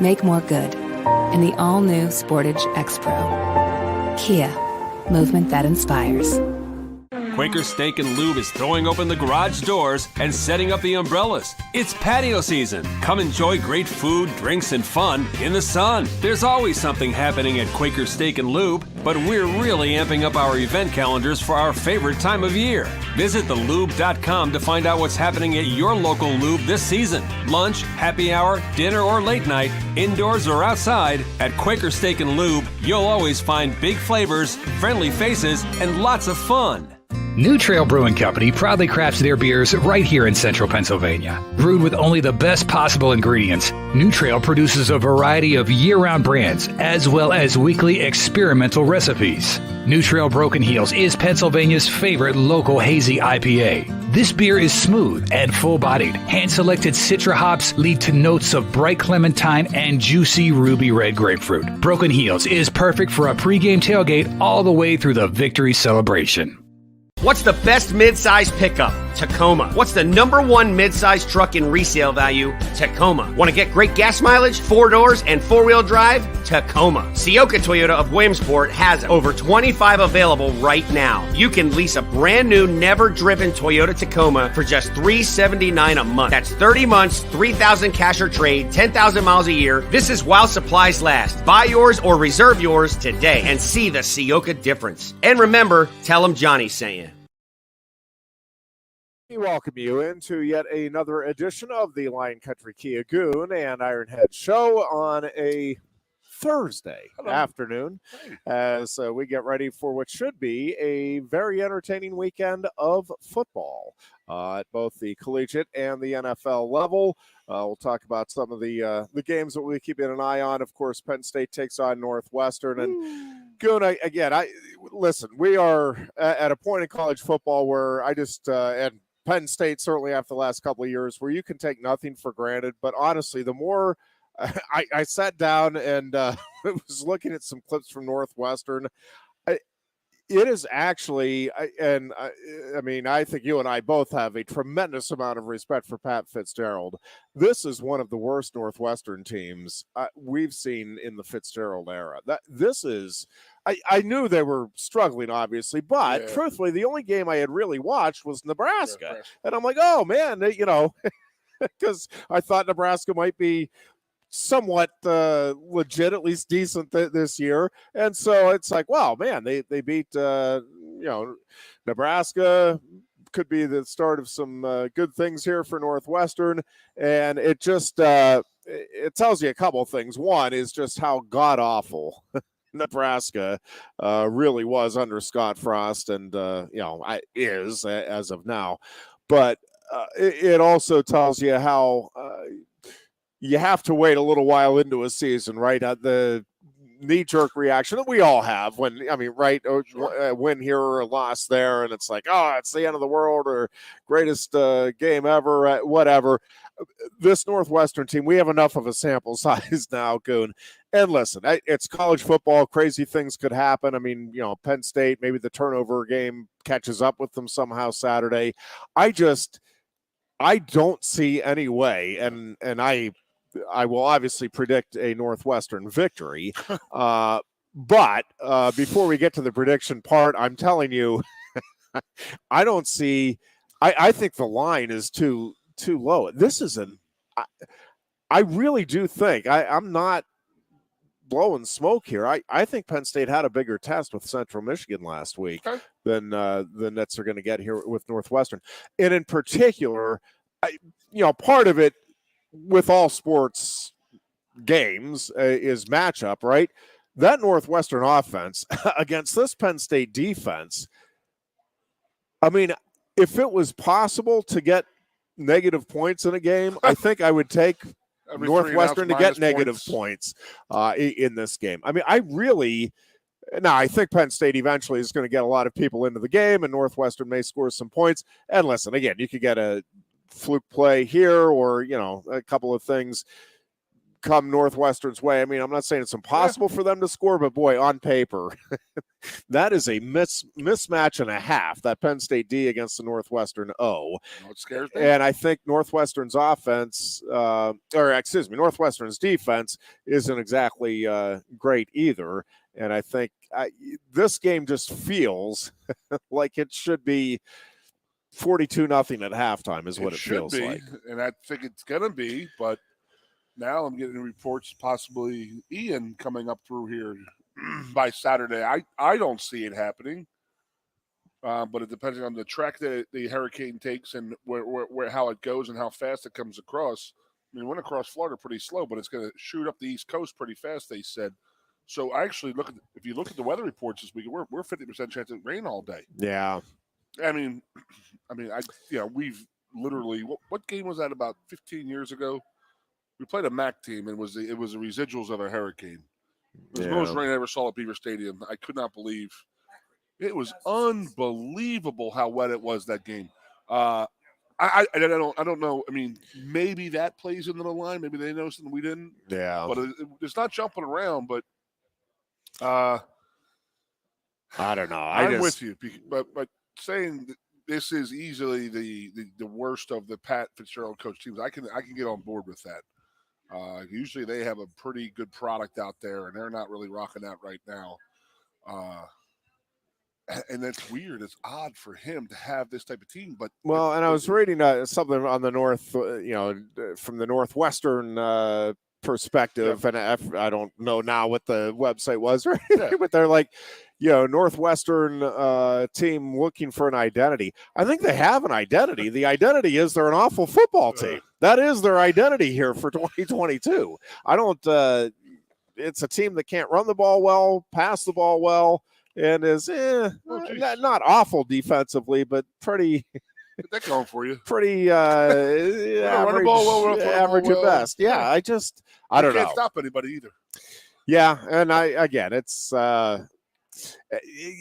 Make more good in the all-new Sportage X-Pro. Kia, movement that inspires. Quaker Steak and Lube is throwing open the garage doors and setting up the umbrellas. It's patio season. Come enjoy great food, drinks, and fun in the sun. There's always something happening at Quaker Steak and Lube, but we're really amping up our event calendars for our favorite time of year. Visit thelube.com to find out what's happening at your local lube this season. Lunch, happy hour, dinner, or late night, indoors or outside, at Quaker Steak and Lube, you'll always find big flavors, friendly faces, and lots of fun. New Trail Brewing Company proudly crafts their beers right here in central Pennsylvania. Brewed with only the best possible ingredients, New Trail produces a variety of year-round brands as well as weekly experimental recipes. New Trail Broken Heels is Pennsylvania's favorite local hazy IPA. This beer is smooth and full-bodied. Hand-selected Citra hops lead to notes of bright clementine and juicy ruby red grapefruit. Broken Heels is perfect for a pregame tailgate all the way through the victory celebration. What's the best mid-size pickup? Tacoma. What's the #1 mid-size truck in resale value? Tacoma. Want to get great gas mileage, 4 doors, and 4-wheel drive? Tacoma. Seoka Toyota of Williamsport has over 25 available right now. You can lease a brand new, never-driven Toyota Tacoma for just $379 a month. That's 30 months, 3,000 cash or trade, 10,000 miles a year. This is while supplies last. Buy yours or reserve yours today and see the Seoka difference. And remember, tell them Johnny sent you. We welcome you into yet another edition of the Lion Country Kia Goon and Ironhead show on a Thursday afternoon as we get ready for what should be a very entertaining weekend of football at both the collegiate and the NFL level. We'll talk about some of the games that we're keeping an eye on. Of course, Penn State takes on Northwestern. And Goon, listen, we are at a point in college football where and Penn State, certainly after the last couple of years, where you can take nothing for granted. But honestly, the more I sat down and was looking at some clips from Northwestern, it is actually, I think you and I both have a tremendous amount of respect for Pat Fitzgerald. This is one of the worst Northwestern teams we've seen in the Fitzgerald era. I knew they were struggling, obviously, but truthfully, the only game I had really watched was Nebraska. And I'm like, oh, man, because I thought Nebraska might be somewhat legit, at least decent this year. And so it's like, wow, man, they beat, Nebraska. Could be the start of some good things here for Northwestern. And it just, it tells you a couple of things. One is just how god-awful Nebraska really was under Scott Frost and, is as of now. But it also tells you how you have to wait a little while into a season, right? The knee-jerk reaction that we all have when, win here or a loss there, and it's like, oh, it's the end of the world or greatest game ever, whatever. This Northwestern team, we have enough of a sample size now, Goon. And listen, it's college football. Crazy things could happen. I mean, Penn State, maybe the turnover game catches up with them somehow Saturday. I don't see any way, and I will obviously predict a Northwestern victory. But before we get to the prediction part, I'm telling you, I don't see – I think the line is too low. This is I really do think – I'm not blowing smoke here. I think Penn State had a bigger test with Central Michigan last week than the Nets are going to get here with Northwestern. And in particular, part of it, with all sports games is matchup, right? That Northwestern offense against this Penn State defense, I mean, if it was possible to get negative points in a game, I think I would take Northwestern to get negative points in this game. I mean, I think Penn State eventually is going to get a lot of people into the game, and Northwestern may score some points. And listen, again, you could get a fluke play here or, a couple of things come Northwestern's way. I mean, I'm not saying it's impossible for them to score, but boy, on paper, that is a mismatch and a half, that Penn State D against the Northwestern O. It scares me. And I think Northwestern's Northwestern's defense isn't exactly great either. And I think this game just feels like it should be 42-0 at halftime is what it feels like. And I think it's going to be, but now I'm getting reports possibly Ian coming up through here by Saturday. I don't see it happening, but it depends on the track that the hurricane takes and where how it goes and how fast it comes across. I mean, it went across Florida pretty slow, but it's going to shoot up the East Coast pretty fast, they said. So I actually if you look at the weather reports this week, we're 50% chance of rain all day. Yeah. I mean, we've literally what game was that about 15 years ago? We played a MAC team and it was the residuals of a hurricane. It was the most rain I ever saw at Beaver Stadium. I could not believe it was unbelievable how wet it was that game. I don't know. I mean, maybe that plays into the line. Maybe they know something we didn't. Yeah. But it's not jumping around. But I don't know. I'm with you. But saying that this is easily the worst of the Pat Fitzgerald coach teams, I can get on board with that. Usually they have a pretty good product out there, and they're not really rocking that right now. And that's weird. It's odd for him to have this type of team. But I was reading something on the North, from the Northwestern perspective, and I don't know now what the website was, right? But they're like, Northwestern team looking for an identity. I think they have an identity. The identity is they're an awful football team. That is their identity here for 2022. It's a team that can't run the ball well, pass the ball well, and is not awful defensively, but pretty. Get that going for you. Pretty average at best. Yeah, I don't know. Can't stop anybody either. Yeah, and it's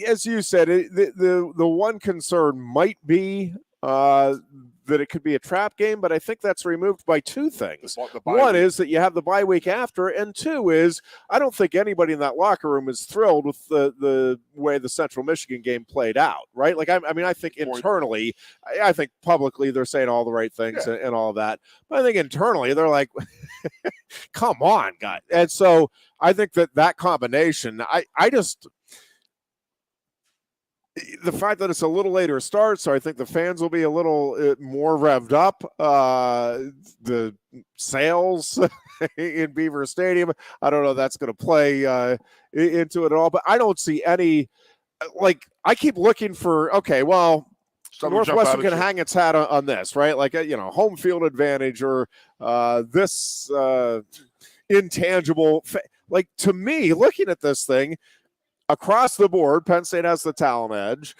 as you said, the one concern might be that it could be a trap game, but I think that's removed by two things. One is that you have the bye week after, and two is I don't think anybody in that locker room is thrilled with the way the Central Michigan game played out, right? Like, I think internally, I think publicly they're saying all the right things and all of that, but I think internally they're like, come on, guys. And so I think that combination, the fact that it's a little later start, so I think the fans will be a little more revved up. The sales in Beaver Stadium, I don't know if that's going to play into it at all, but I don't see any, I keep looking for, Northwestern can hang its hat on this, right? Like, home field advantage or this intangible. To me, looking at this thing, across the board, Penn State has the talent edge.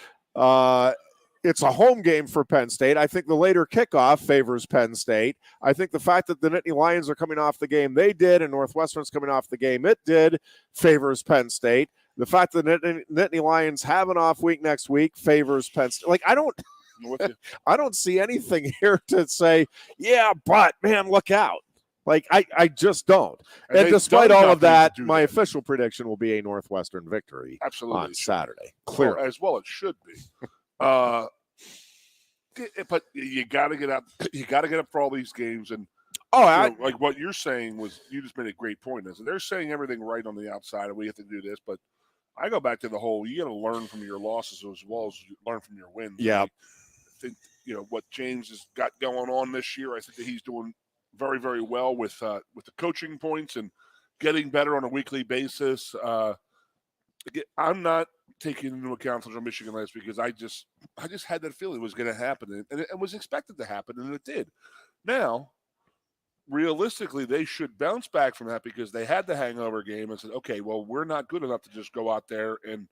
It's a home game for Penn State. I think the later kickoff favors Penn State. I think the fact that the Nittany Lions are coming off the game they did and Northwestern's coming off the game it did favors Penn State. The fact that Nittany Lions have an off week next week favors Penn State. I don't see anything here to say, yeah, but, man, look out. I just don't. And despite all of that, my official prediction will be a Northwestern victory on Saturday. Clear. Well, as well it should be. But you got to get up. You got to get up for all these games. And like what you're saying you just made a great point. They're saying everything right on the outside, and we have to do this. But I go back to the whole, you got to learn from your losses as well as you learn from your wins. Yeah. I think, what James has got going on this year, I think that he's doing very, very well with the coaching points and getting better on a weekly basis. I'm not taking into account Central Michigan last week because I just had that feeling it was going to happen, and it was expected to happen, and it did. Now, realistically, they should bounce back from that because they had the hangover game and said, okay, well, we're not good enough to just go out there and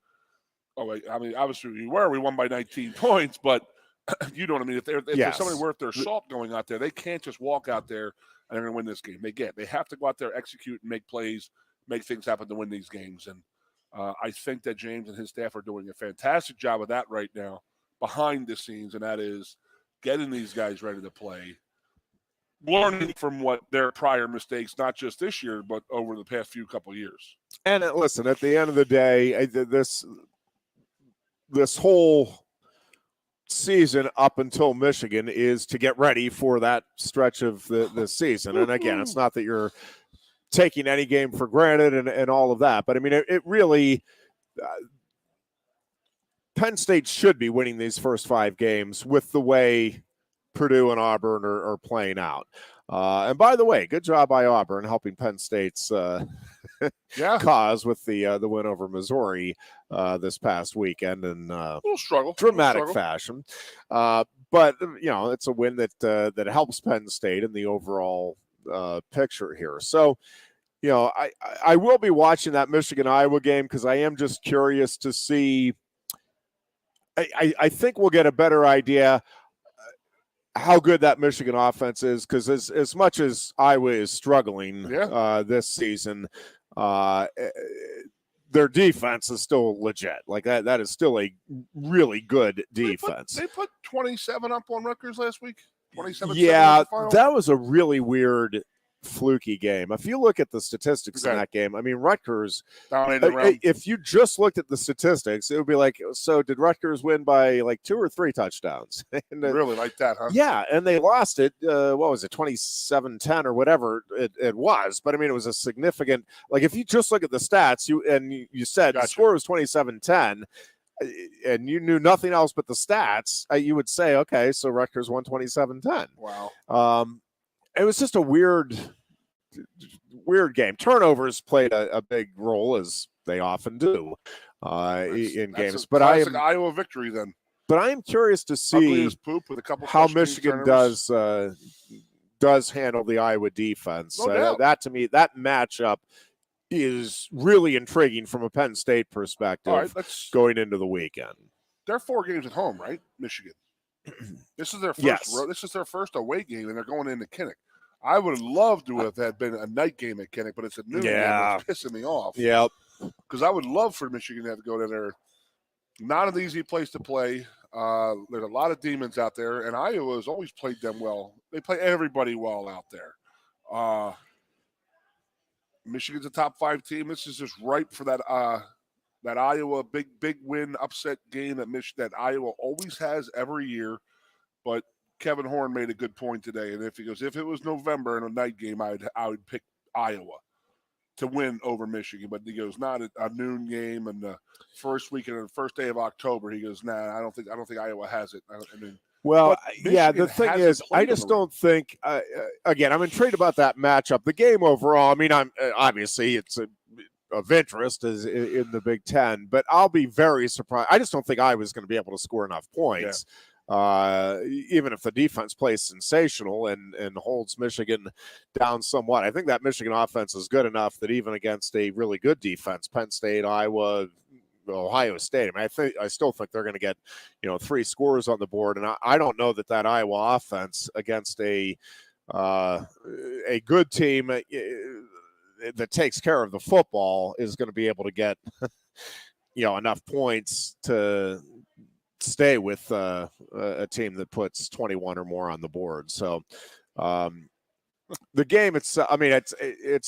obviously we won by 19 points, but you know what I mean? If there's somebody worth their salt going out there, they can't just walk out there and they're going to win this game. They have to go out there, execute, and make plays, make things happen to win these games. And I think that James and his staff are doing a fantastic job of that right now behind the scenes, and that is getting these guys ready to play. learning from what their prior mistakes, not just this year, but over the past couple of years. And listen, at the end of the day, this whole season up until Michigan is to get ready for that stretch of the season. And again, it's not that you're taking any game for granted and all of that, but I mean, it really Penn State should be winning these first 5 games with the way Purdue and Auburn are playing out. And by the way, good job by Auburn helping Penn State's cause with the win over Missouri this past weekend in dramatic fashion. But it's a win that helps Penn State in the overall picture here. So, I will be watching that Michigan-Iowa game because I am just curious to see. I think we'll get a better idea how good that Michigan offense is, because as much as Iowa is struggling this season, their defense is still legit. Like that is still a really good defense. They put 27 up on Rutgers last week. 27. Yeah, that was a really weird, fluky game. If you look at the statistics in that game, I mean, Rutgers, if you just looked at the statistics, it would be like, so did Rutgers win by like 2 or 3 touchdowns? And, really like that, huh? Yeah, and they lost it, what was it, 27-10 or whatever it was. But, I mean, it was a significant, like if you just look at the stats, you said the score was 27-10, and you knew nothing else but the stats, you would say, okay, so Rutgers won 27-10. Wow. It was just a weird game. Turnovers played a big role, as they often do in games. But Iowa victory then. But I am curious to see with a couple how Michigan does handle the Iowa defense. That to me, that matchup is really intriguing from a Penn State perspective going into the weekend. They're 4 games at home, right? Michigan. This is their first this is their first away game, and they're going into Kinnick. I would love to have had been a night game at Kinnick, but it's a noon game. It's pissing me off. Yep. Because I would love for Michigan to have to go down there. Not an easy place to play. There's a lot of demons out there, and Iowa has always played them well. They play everybody well out there. Michigan's a top 5 team. This is just ripe for that Iowa big win upset game that Iowa always has every year. But Kevin Horn made a good point today, and if it was November in a night game, I would pick Iowa to win over Michigan. But he goes, not a noon game and the first weekend or the first day of October. He goes, nah, I don't think Iowa has it. The thing is, I just don't think. Again, I'm intrigued about that matchup. The game overall. I mean, I'm obviously it's of interest is in the Big Ten, but I'll be very surprised. I just don't think Iowa's going to be able to score enough points. Yeah. Even if the defense plays sensational and holds Michigan down somewhat. I think that Michigan offense is good enough that even against a really good defense, Penn State, Iowa, Ohio State, I still think they're going to get 3 scores on the board, and I don't know that Iowa offense against a good team that takes care of the football is going to be able to get enough points to stay with a team that puts 21 or more on the board. So the game, it's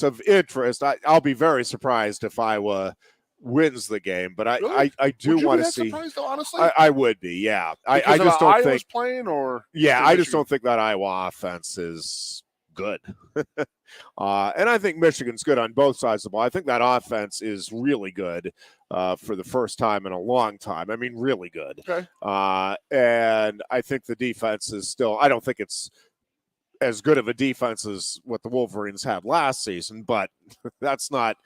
of interest. I'll be very surprised if Iowa wins the game, but really? I do want to see. Though, honestly? I would be, yeah. I just don't think playing, or I just don't think that Iowa offense is good. And I think Michigan's good on both sides of the ball. I think that offense is really good for the first time in a long time. I mean, really good. Okay. And I think the defense is still, I don't think it's as good of a defense as what the Wolverines had last season, but that's not,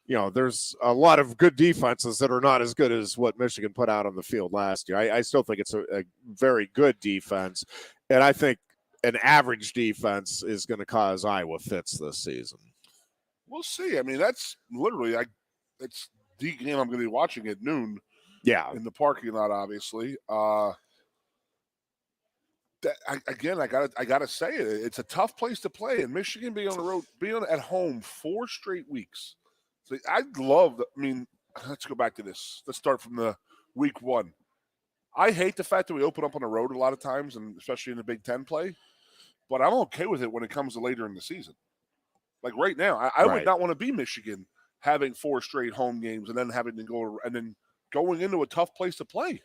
there's a lot of good defenses that are not as good as what Michigan put out on the field last year. I still think it's a very good defense. And I think an average defense is going to cause Iowa fits this season. We'll see. I mean, that's literally, it's the game I'm going to be watching at noon. Yeah. In the parking lot, obviously. I gotta say it. It's a tough place to play, and Michigan being on the road, being at home 4 straight weeks. So I'd love. Let's go back to this. Let's start from the week 1. I hate the fact that we open up on the road a lot of times, and especially in the Big Ten play. but I'm okay with it when it comes to later in the season. Like right now, I would not want to be Michigan having 4 straight home games and then having to go and then going into a tough place to play.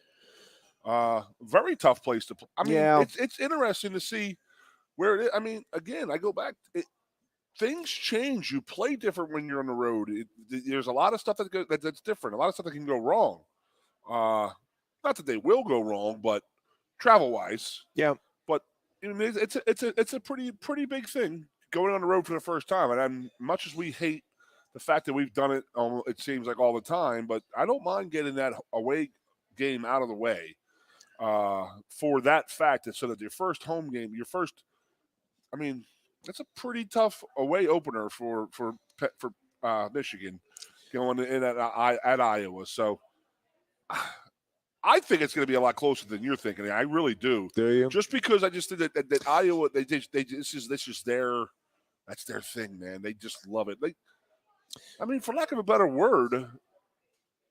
Very tough place to play. I mean, it's interesting to see where it is. I mean, again, I go back. Things change. You play different when you're on the road. There's a lot of stuff that's different. A lot of stuff that can go wrong. Not that they will go wrong, but travel-wise. Yeah. But I mean, it's a pretty big thing going on the road for the first time. And much as we hate the fact that we've done it, it seems like all the time, but I don't mind getting that away game out of the way for that fact that so that your first home game, I mean, that's a pretty tough away opener for Michigan going in at Iowa. So I think it's going to be a lot closer than you're thinking. I really do. Do you? Just because I just did that Iowa, this is that's their thing, man. They just love it. I mean, for lack of a better word,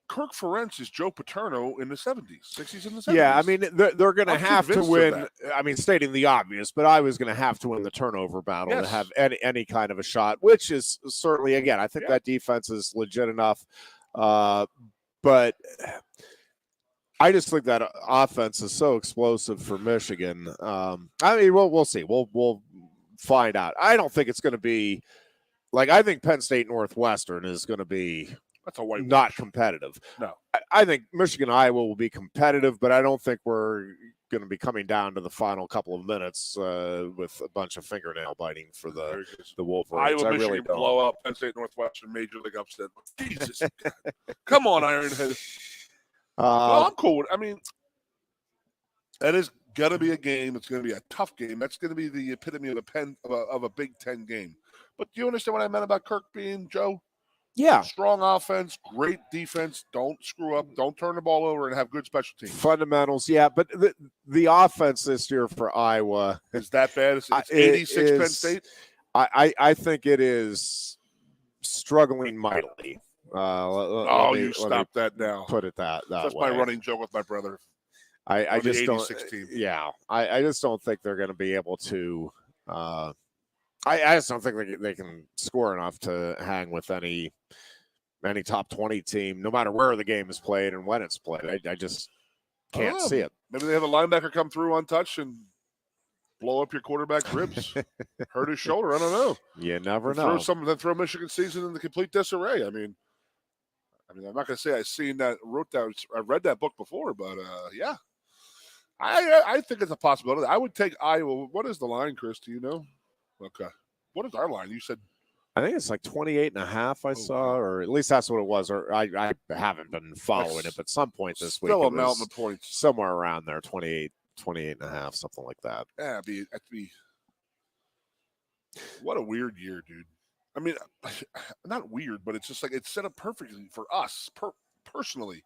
Kirk Ferentz is Joe Paterno in the 60s and the 70s. Yeah, I mean, they're going to have to win. I mean, stating the obvious, but I was going to have to win the turnover battle to have any kind of a shot, which is certainly, again, I think that defense is legit enough. But I just think that offense is so explosive for Michigan. I mean, we'll see. We'll find out. I don't think it's going to be like I think Penn State Northwestern is going to be not competitive. No, I think Michigan Iowa will be competitive, but I don't think we're going to be coming down to the final couple of minutes with a bunch of fingernail biting for the Wolverines. Iowa, Michigan blow up Penn State Northwestern major league upset. Jesus, come on, Ironhead. Well, I'm cool. I mean, that is going to be a game. It's going to be a tough game. That's going to be the epitome of a Big Ten game. But do you understand what I meant about Kirk being Joe? Yeah. Strong offense, great defense. Don't screw up. Don't turn the ball over and have good special teams. Fundamentals, yeah. But the offense this year for Iowa is that bad? It's 86 Penn State? I think it is struggling mightily. Stop that now. Put it that That's way. my running joke with my brother. I just don't. Team. Yeah, I just don't think they're going to be able to. I just don't think they can score enough to hang with any top 20 team, no matter where the game is played and when it's played. I just can't see it. Maybe they have a linebacker come through untouched and blow up your quarterback's ribs, hurt his shoulder. I don't know. You never know. Throw Michigan season in the complete disarray. I mean, I'm not going to say I read that book before, but yeah, I think it's a possibility. I would take Iowa. What is the line, Chris? Do you know? Okay. What is our line? You said. I think it's like 28.5 I saw, or at least that's what it was. Or I haven't been following it, but some point this week. Still a mountain of points. Somewhere around there, 28.5, something like that. Yeah, that'd be. What a weird year, dude. I mean, not weird, but it's just like it's set up perfectly for us personally.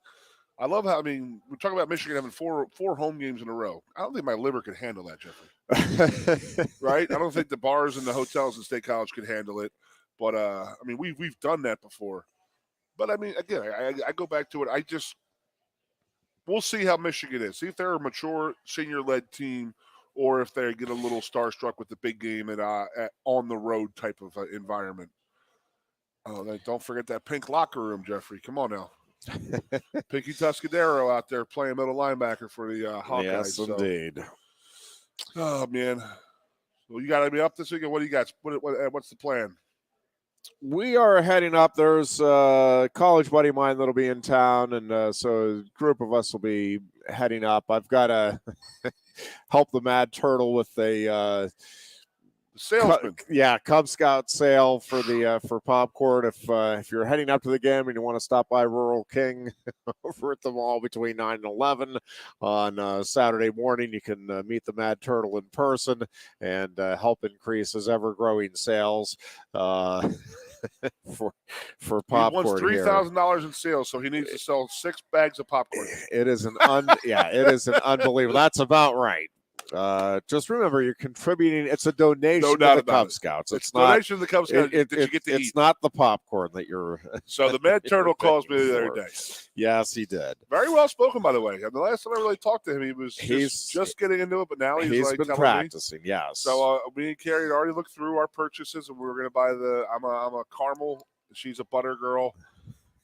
I love how, we're talking about Michigan having four home games in a row. I don't think my liver could handle that, Jeffrey. Right? I don't think the bars and the hotels in State College could handle it. But, we've done that before. But, again, I go back to it. We'll see how Michigan is. See if they're a mature, senior-led team or if they get a little starstruck with the big game at on the road type of environment. Oh, don't forget that pink locker room, Jeffrey. Come on now. Pinky Tuscadero out there playing middle linebacker for the Hawkeyes. Yes, indeed. Oh, man. Well, you got to be up this weekend. What do you got? What's the plan? We are heading up. There's a college buddy of mine that'll be in town, and so a group of us will be heading up. I've got to help the Mad Turtle with a salesman. Cub Scout sale for popcorn. If you're heading up to the game and you want to stop by Rural King over at the mall between 9 and 11 on Saturday morning, you can meet the Mad Turtle in person and help increase his ever-growing sales for popcorn. He wants $3,000 in sales, so he needs to sell 6 bags of popcorn. It is it is an unbelievable. That's about right. Just remember, you're contributing. It's a donation No to doubt the about Cub it. Scouts. It's not donation to the Cub Scouts that you get to eat. It's not the popcorn that you're. So the Mad Turtle calls me the for. other day. Yes, he did. Very well spoken, by the way. And the last time I really talked to him, he was just getting into it, but now he's like been telling practicing. me. Yes. So me and Carrie had already looked through our purchases, and we were going to buy I'm a caramel. She's a butter girl,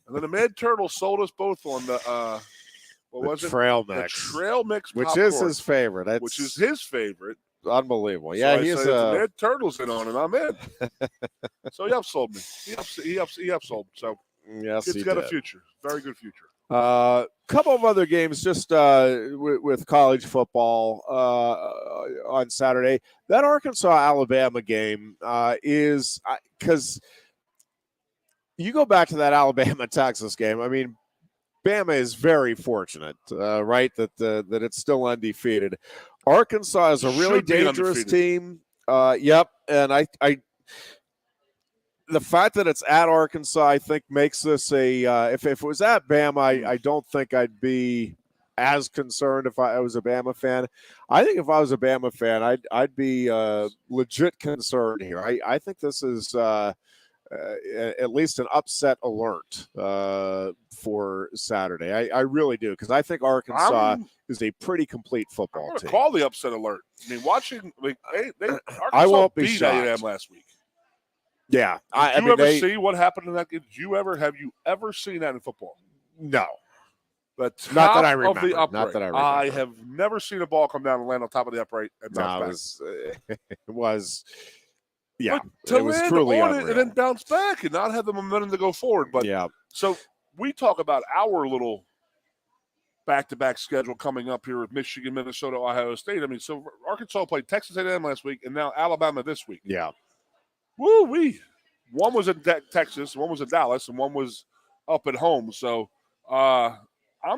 and then the Mad Turtle sold us both on the what was it? Trail mix. The trail mix, which popcorn, is his favorite. Which is his favorite. Unbelievable. So Yeah, I he's said, the Mad Turtle's in on it. I'm in. So he upsold me. He upsold. So yes, it's got a future. Very good future. Couple of other games just with college football on Saturday. That Arkansas-Alabama game is because you go back to that Alabama-Texas game. I mean, Bama is very fortunate, right, that it's still undefeated. Arkansas is a really dangerous team. Yep, and I the fact that it's at Arkansas, I think, makes this a if it was at Bama, I don't think I'd be as concerned if I was a Bama fan. I think if I was a Bama fan, I'd be legit concerned here. I think this is at least an upset alert for Saturday. I really do, because I think Arkansas is a pretty complete football team. Call the upset alert. I mean, watching Arkansas I won't be beat shocked. A&M last week. Yeah, Did you ever see what happened in that game? Have you ever seen that in football? No. Not that I remember. Of the upright. Not that I remember. I have never seen a ball come down and land on top of the upright and bounce back. It was yeah. But it was truly on unreal. it and then bounce back and not have the momentum to go forward. But yeah. So we talk about our little back-to-back schedule coming up here with Michigan, Minnesota, Ohio State. I mean, so Arkansas played Texas A&M last week and now Alabama this week. Yeah. Woo-wee. One was in Texas, one was in Dallas, and one was up at home. So I'm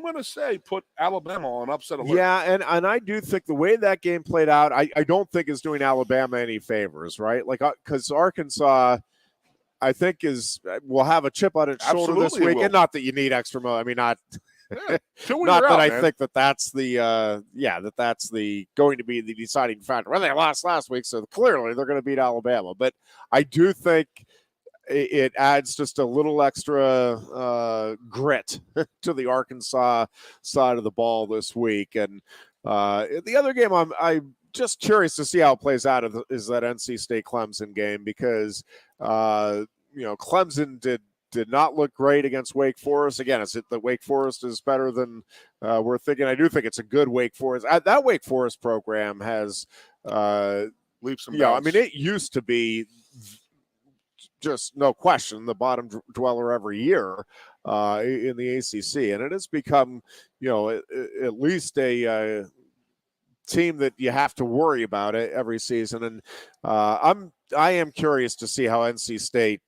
going to say put Alabama on upset alert. Yeah, and I do think the way that game played out, I don't think is doing Alabama any favors, right? Like, because Arkansas, I think, will have a chip on its shoulder this week. And not that you need extra – I mean, not not that I think that's the that's the going to be the deciding factor. Well, they lost last week, so clearly they're going to beat Alabama. But I do think it adds just a little extra grit to the Arkansas side of the ball this week. And the other game I'm just curious to see how it plays out is that NC State Clemson game, because Clemson did not look great against Wake Forest. Again, it's that Wake Forest is better than we're thinking. I do think it's a good Wake Forest. That Wake Forest program has leaps and bounds. I mean, it used to be just no question the bottom dweller every year in the ACC, and it has become at least a team that you have to worry about it every season. And I am curious to see how NC State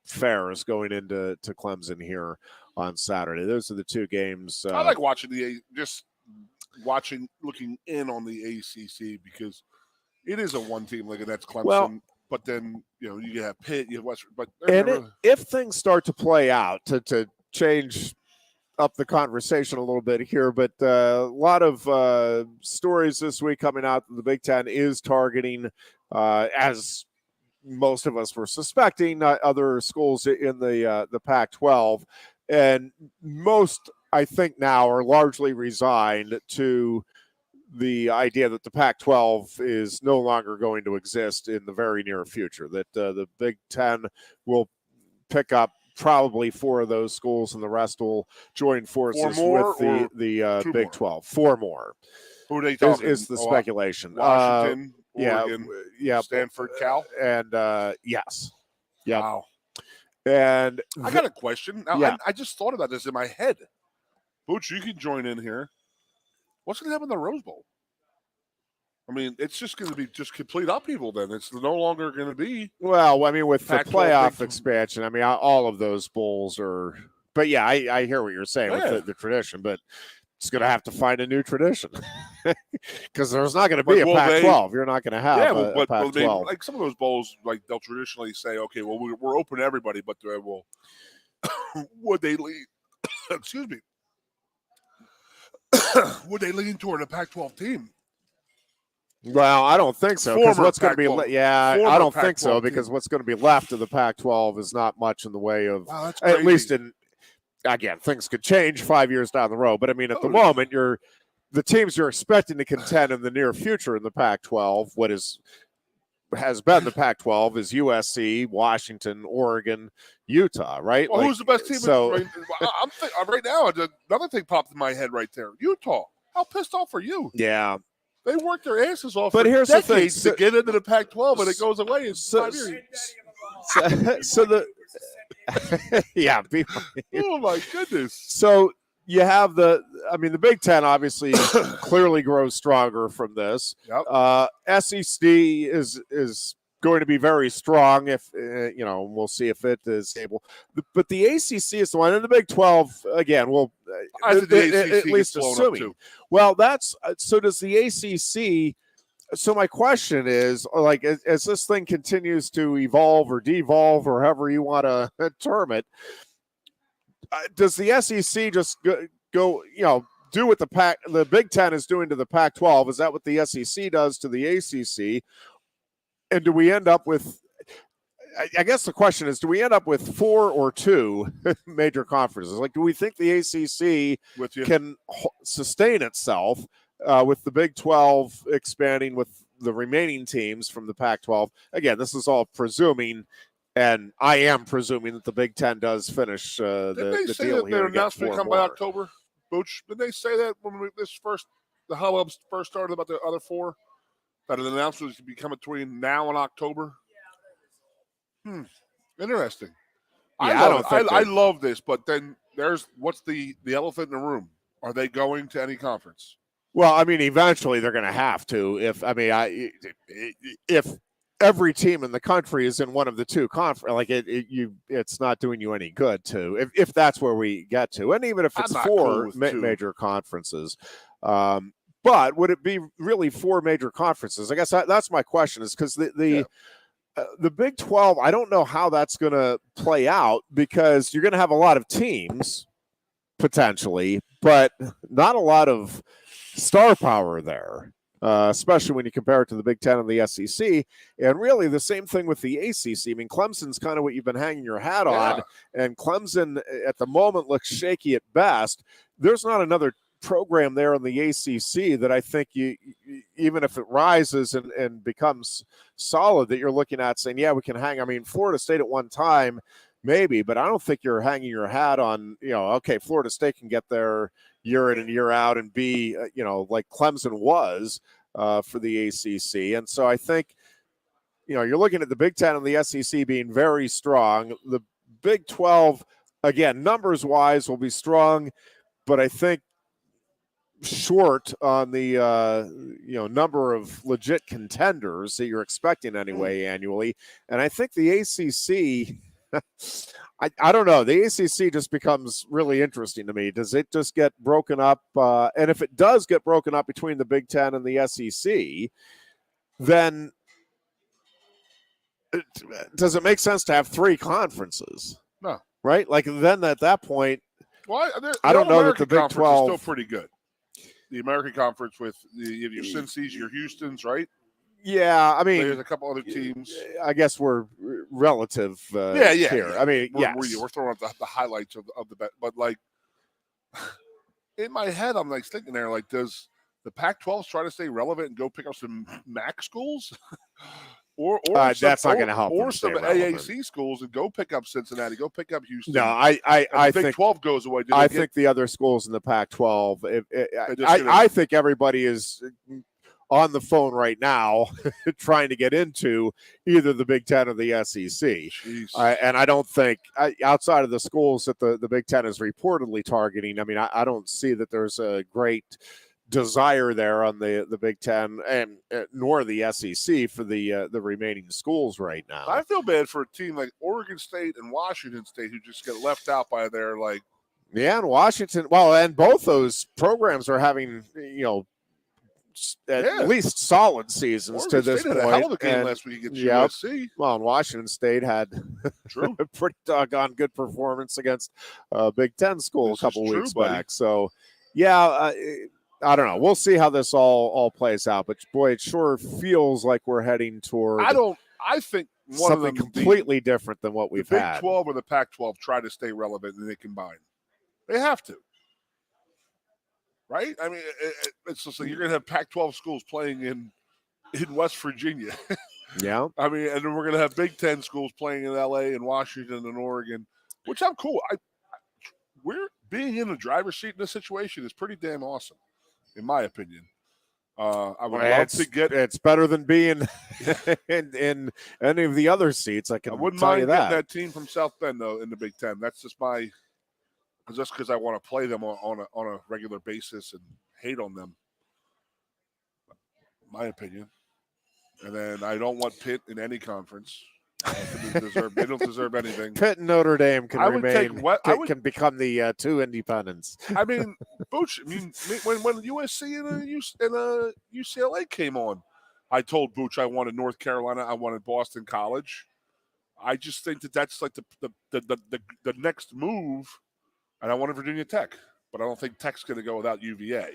fares going into Clemson here on Saturday. Those are the two games. I like watching looking in on the ACC, because it is a one team league, and that's Clemson. Well, but then you have Pitt, you have Western. But if things start to play out, to change up the conversation a little bit here, but a lot of stories this week coming out that the Big Ten is targeting, as most of us were suspecting, other schools in the Pac-12, and most, I think, now are largely resigned to the idea that the Pac-12 is no longer going to exist in the very near future, that the Big Ten will pick up probably 4 of those schools, and the rest will join forces with the Big 12. 4 more. Who are they talking? Is the speculation. Washington, Oregon, Stanford, Cal? And yes. Yeah. Wow. And I got a question. Now, yeah. I just thought about this in my head. Booch, you can join in here. What's going to happen in the Rose Bowl? I mean, it's just going to be just complete upheaval then. It's no longer going to be. Well, I mean, with the playoff Big expansion, I mean, all of those bowls are. But yeah, I hear what you're saying with the tradition, but it's going to have to find a new tradition, because there's not going to be a Pac-12. You're not going to have a Pac-12. I mean, like some of those bowls, like they'll traditionally say, okay, well, we're open to everybody, but would they lean? Excuse me. Would they lean toward a Pac-12 team? Well, I don't think so, because what's going to be I don't think so, because what's going to be left of the Pac-12 is not much in the way of, at least in, again, things could change 5 years down the road, but I mean, at the moment, the teams you're expecting to contend in the near future in the Pac-12, has been the Pac-12 is USC, Washington, Oregon, Utah, right? Well, who's the best team? Right now, another thing popped in my head right there. Utah. How pissed off are you? Yeah. They worked their asses off but for here's decades the thing. to get into the Pac-12, and it goes away in 5 years. So the yeah. Oh, my goodness. So you have the Big Ten obviously clearly grows stronger from this. Yep. SEC is going to be very strong if we'll see if it is able. But the ACC is the one, and the Big 12 again. Well, at least assuming. Well, so does the ACC. So my question is, like, as this thing continues to evolve or devolve or however you want to term it, does the SEC just go do what the Big Ten is doing to the Pac-12? Is that what the SEC does to the ACC? And do we end up with, I guess the question is, do we end up with 4 or 2 major conferences? Like, do we think the ACC can sustain itself with the Big 12 expanding with the remaining teams from the Pac-12? Again, this is all presuming, and I am presuming that the Big Ten does finish the deal here. Did they say that their announcement come by October? Booch, did they say that when the hubbub first started about the other 4? That an announcement was to be coming between now and October? Interesting. Yeah, I love this, but then what's the elephant in the room? Are they going to any conference? Well, I mean, eventually they're going to have to. If every team in the country is in one of the 2 conferences, like it's not doing you any good to. If that's where we get to, and even if it's 4 major conferences. But would it be really 4 major conferences? I guess that's my question, is because the Big 12, I don't know how that's going to play out, because you're going to have a lot of teams potentially, but not a lot of star power there, especially when you compare it to the Big Ten and the SEC. And really the same thing with the ACC. I mean, Clemson's kind of what you've been hanging your hat on, and Clemson at the moment looks shaky at best. There's not another program there in the ACC that I think even if it rises and becomes solid, that you're looking at saying, yeah, we can hang. I mean, Florida State at one time, maybe, but I don't think you're hanging your hat on, okay, Florida State can get there year in and year out and be, like Clemson was for the ACC. And so I think, you're looking at the Big Ten and the SEC being very strong. The Big 12, again, numbers wise will be strong, but I think short on the number of legit contenders that you're expecting anyway annually. And I think the ACC, I don't know, the ACC just becomes really interesting to me. Does it just get broken up? And if it does get broken up between the Big Ten and the SEC, then does it make sense to have 3 conferenses? No. Right? Like, then at that point, I don't know that the Big 12 is still pretty good. The American Conference with your Cincy's, your Houston's, right? Yeah, I mean, there's a couple other teams. I guess we're relative here. I mean, we're throwing up the highlights of the bet, but like in my head, I'm like thinking there, like, does the Pac-12 try to stay relevant and go pick up some MAC schools? Or that's not going to help. Or some AAC schools and go pick up Cincinnati, go pick up Houston. No, I think Big 12 goes away. I think the other schools in the Pac-12. I think everybody is on the phone right now trying to get into either the Big Ten or the SEC. And I don't think outside of the schools that the Big Ten is reportedly targeting. I mean, I don't see that there's a great desire there on the Big Ten and nor the SEC for the remaining schools right now. I feel bad for a team like Oregon State and Washington State who just get left out by their and Washington. Well, and both those programs are having at least solid seasons Oregon to this State point. Had a hell of a game last week against USC. Well, and Washington State had a pretty doggone good performance against Big Ten school a couple weeks back. So, I don't know. We'll see how this all plays out. But boy, it sure feels like we're heading toward. I think one something of them completely different than what we've the Big had. 12 or the Pac-12 try to stay relevant and they combine. They have to, right? I mean, it's just like you're going to have Pac-12 schools playing in West Virginia. Yeah. I mean, and then we're going to have Big Ten schools playing in L.A. and Washington and Oregon, which I'm cool. We're being in the driver's seat in this situation is pretty damn awesome, in my opinion. I would love to get. It's better than being in any of the other seats. I wouldn't tell mind you getting that team from South Bend though in the Big Ten. That's just because I want to play them on a regular basis and hate on them. My opinion. And then I don't want Pitt in any conference. They don't deserve anything. Pitt and Notre Dame can can become the two independents. I mean, Booch. I mean, when USC and UCLA came on, I told Booch I wanted North Carolina, I wanted Boston College. I just think that's like the next move, and I wanted Virginia Tech, but I don't think Tech's going to go without UVA.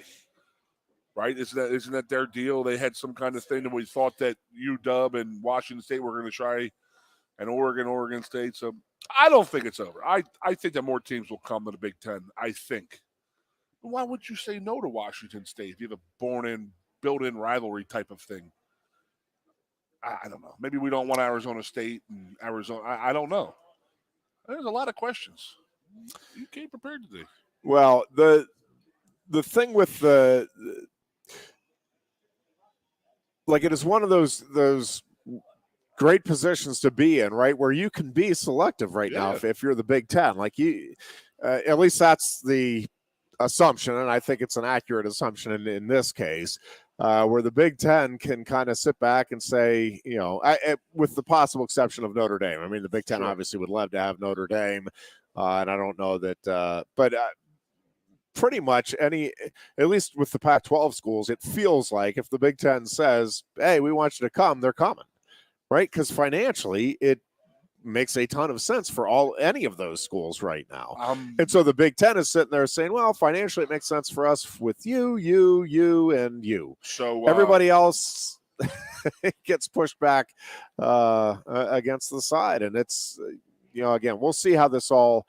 Right? Isn't that their deal? They had some kind of thing that we thought that UW and Washington State were going to try. And Oregon State. So I don't think it's over. I think that more teams will come to the Big Ten, I think. Why would you say no to Washington State if you have a built-in rivalry type of thing? I don't know. Maybe we don't want Arizona State and Arizona. I don't know. There's a lot of questions. You came prepared today. Well, the thing with it is one of those great positions to be in, right? Where you can be selective right now if you're the Big Ten. Like at least that's the assumption, and I think it's an accurate assumption in this case, where the Big Ten can kind of sit back and say, with the possible exception of Notre Dame. I mean, the Big Ten obviously would love to have Notre Dame, and I don't know that, but pretty much at least with the Pac-12 schools, it feels like if the Big Ten says, hey, we want you to come, they're coming. Right, because financially, it makes a ton of sense for any of those schools right now. And so the Big Ten is sitting there saying, well, financially, it makes sense for us with you, and you. So everybody else gets pushed back against the side. And it's, again, we'll see how this all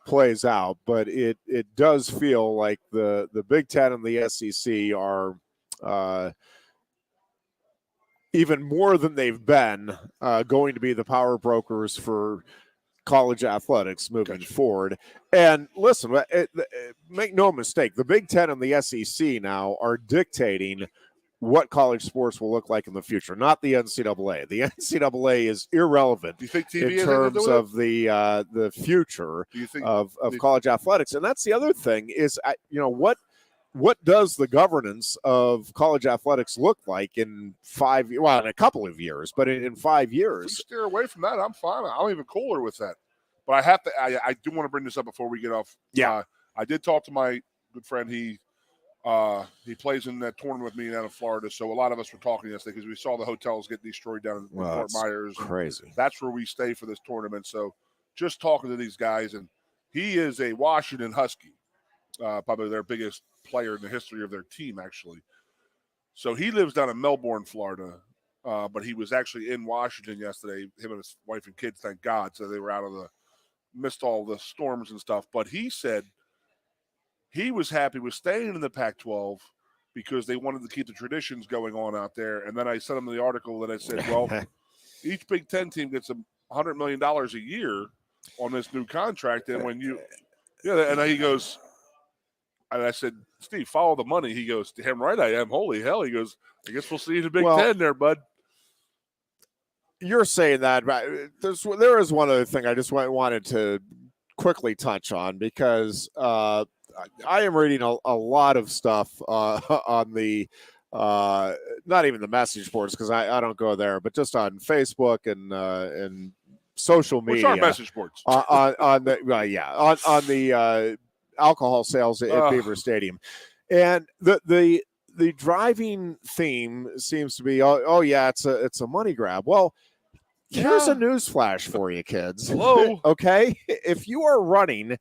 plays out. But it does feel like the Big Ten and the SEC are even more than they've been going to be the power brokers for college athletics moving forward. And listen, make no mistake, the Big Ten and the SEC now are dictating what college sports will look like in the future, not the NCAA. The NCAA is irrelevant in terms of the future of college athletics. And that's the other thing is, what does the governance of college athletics look like in 5 years? Well, in a couple of years, but in 5 years. If we steer away from that, I'm fine. I'm even cooler with that. But I have to. I do want to bring this up before we get off. Yeah, I did talk to my good friend. He plays in that tournament with me down in Florida. So a lot of us were talking yesterday because we saw the hotels get destroyed down in Fort Myers. Crazy. That's where we stay for this tournament. So just talking to these guys, and he is a Washington Husky, probably their biggest player in the history of their team, actually. So he lives down in Melbourne, Florida, but he was actually in Washington yesterday, him and his wife and kids, thank God. So they were missed all the storms and stuff. But he said he was happy with staying in the Pac-12 because they wanted to keep the traditions going on out there. And then I sent him the article that I said, well, each Big Ten team gets $100 million a year on this new contract. And when and he goes, and I said, Steve, follow the money. He goes, damn right I am. Holy hell. He goes, I guess we'll see you in the Big Ten there, bud. You're saying that, there is one other thing I just wanted to quickly touch on because I am reading a lot of stuff on the not even the message boards because I don't go there, but just on Facebook and social media. Which are message boards. on the alcohol sales at Beaver Stadium. And the driving theme seems to be, it's a money grab. Well, here's a news flash for you, kids. Hello. Okay? If you are running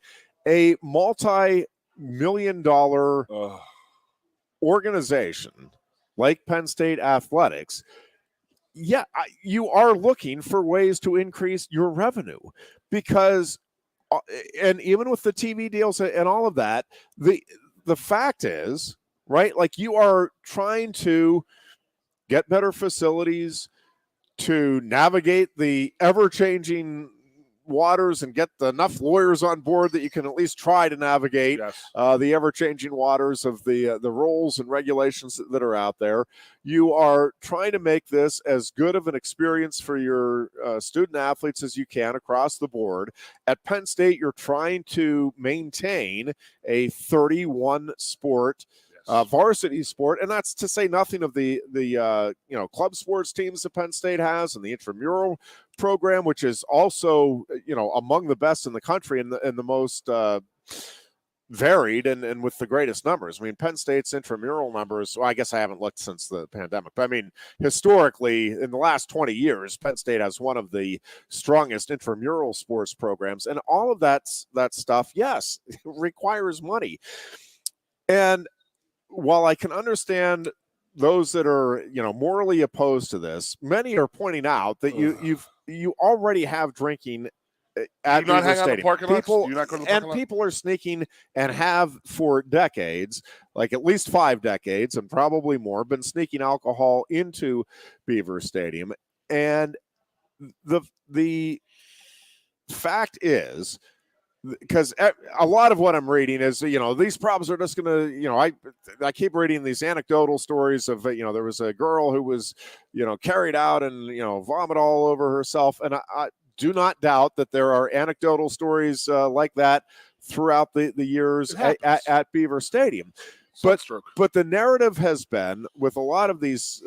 a multi-million-dollar organization like Penn State Athletics, you are looking for ways to increase your revenue because, and even with the TV deals and all of that, the fact is, right, like you are trying to get better facilities to navigate the ever-changing waters and get enough lawyers on board that you can at least try to navigate the ever-changing waters of the rules and regulations that are out there. You are trying to make this as good of an experience for your student athletes as you can across the board. At Penn State, you're trying to maintain a 31 sport varsity sport, and that's to say nothing of the club sports teams that Penn State has and the intramural program, which is also among the best in the country and the most varied and with the greatest numbers. I mean, Penn State's intramural numbers, well, I guess I haven't looked since the pandemic, but I mean, historically, in the last 20 years, Penn State has one of the strongest intramural sports programs, and all of that stuff, yes, requires money. And while I can understand those that are, morally opposed to this, many are pointing out that you already have drinking at Beaver Stadium. People are sneaking and have for decades, like at least 5 decades and probably more, been sneaking alcohol into Beaver Stadium. And the fact is, because a lot of what I'm reading is, these problems are just going to, I keep reading these anecdotal stories of, there was a girl who was, carried out and, vomit all over herself. And I do not doubt that there are anecdotal stories like that throughout the years at Beaver Stadium. But the narrative has been with a lot of these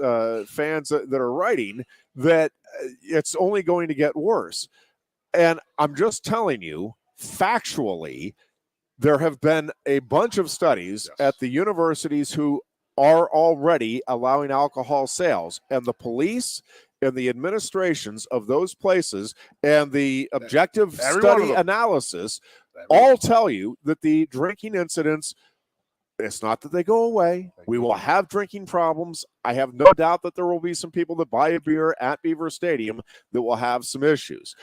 fans that are writing that it's only going to get worse. And I'm just telling you, factually, there have been a bunch of studies at the universities who are already allowing alcohol sales, and the police and the administrations of those places and the objective study analysis all tell you that the drinking incidents, it's not that they go away. We will have drinking problems. I have no doubt that there will be some people that buy a beer at Beaver Stadium that will have some issues.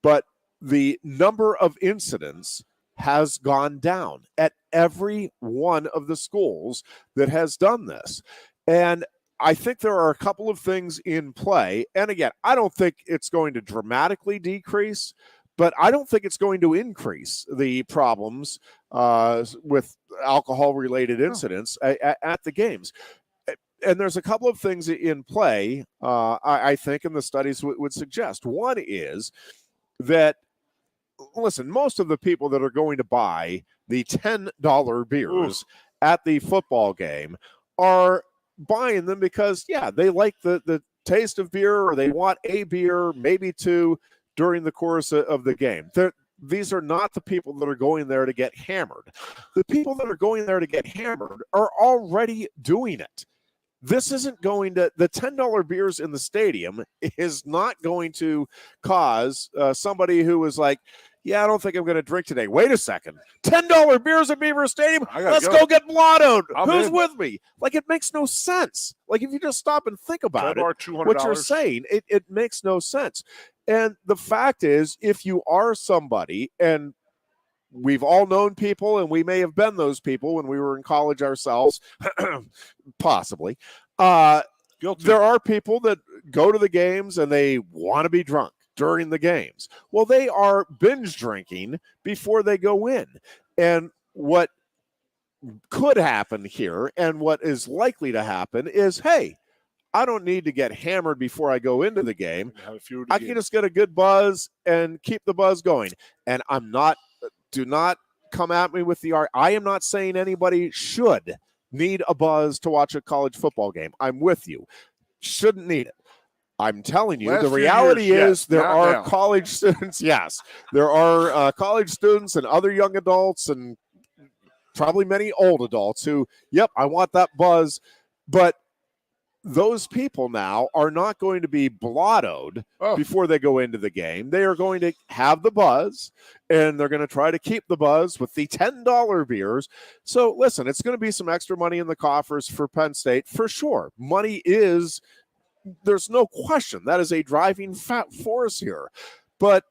But the number of incidents has gone down at every one of the schools that has done this. And I think there are a couple of things in play. And again, I don't think it's going to dramatically decrease, but I don't think it's going to increase the problems with alcohol-related incidents at the games. And there's a couple of things in play, I think, and the studies would suggest. One is that, listen, most of the people that are going to buy the $10 beers at the football game are buying them because, they like the taste of beer, or they want a beer, maybe 2, during the course of the game. These are not the people that are going there to get hammered. The people that are going there to get hammered are already doing it. This isn't going to, the $10 beers in the stadium is not going to cause somebody who was like, I don't think I'm going to drink today. Wait a second. $10 beers at Beaver Stadium? Let's go get blottoed. Who's with me? Like, it makes no sense. Like, if you just stop and think about it, what you're saying, it makes no sense. And the fact is, if you are somebody, and we've all known people, and we may have been those people when we were in college ourselves, possibly. There are people that go to the games and they want to be drunk during the games. Well, they are binge drinking before they go in. And what could happen here, and what is likely to happen, is, hey, I don't need to get hammered before I go into the game. I can just get a good buzz and keep the buzz going. And do not come at me with I am not saying anybody should need a buzz to watch a college football game. I'm with you. Shouldn't need it. I'm telling you, the reality is there are college students. Yes, there are college students and other young adults and probably many old adults who, I want that buzz. But those people now are not going to be blottoed before they go into the game. They are going to have the buzz, and they're going to try to keep the buzz with the $10 beers. So, listen, it's going to be some extra money in the coffers for Penn State, for sure. Money is, there's no question, that is a driving force here. But,